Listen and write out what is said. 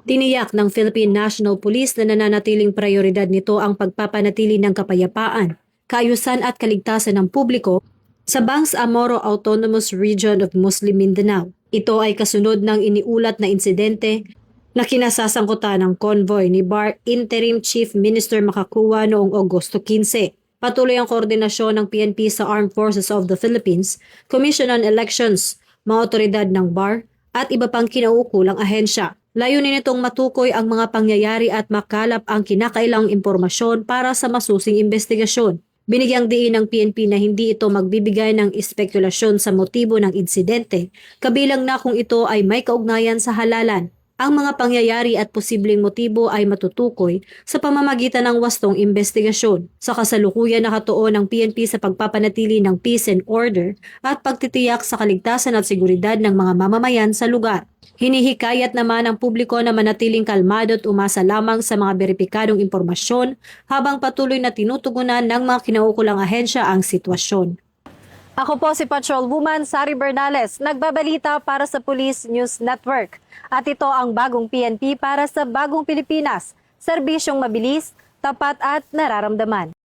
Tiniyak ng Philippine National Police na nananatiling prioridad nito ang pagpapanatili ng kapayapaan, kaayusan at kaligtasan ng publiko sa Bangsamoro Autonomous Region of Muslim Mindanao. Ito ay kasunod ng iniulat na insidente na kinasasangkutan ng convoy ni BAR Interim Chief Minister Makakuwa noong Agosto 15. Patuloy ang koordinasyon ng PNP sa Armed Forces of the Philippines, Commission on Elections, mga otoridad ng BAR at iba pang kinaukulang ahensya. Layunin nitong matukoy ang mga pangyayari at makalap ang kinakailangang impormasyon para sa masusing investigasyon. Binigyang diin ng PNP na hindi ito magbibigay ng espekülasyon sa motibo ng insidente, kabilang na kung ito ay may kaugnayan sa halalan. Ang mga pangyayari at posibleng motibo ay matutukoy sa pamamagitan ng wastong investigasyon. Sa kasalukuyan nakatuon ng PNP sa pagpapanatili ng peace and order at pagtitiyak sa kaligtasan at seguridad ng mga mamamayan sa lugar. Hinihikayat naman ang publiko na manatiling kalmado at umasa lamang sa mga beripikadong impormasyon habang patuloy na tinutugunan ng mga kinaukulang ahensya ang sitwasyon. Ako po si Patrolwoman Sari Bernales, nagbabalita para sa Police News Network. At ito ang bagong PNP para sa bagong Pilipinas, serbisyong mabilis, tapat at nararamdaman.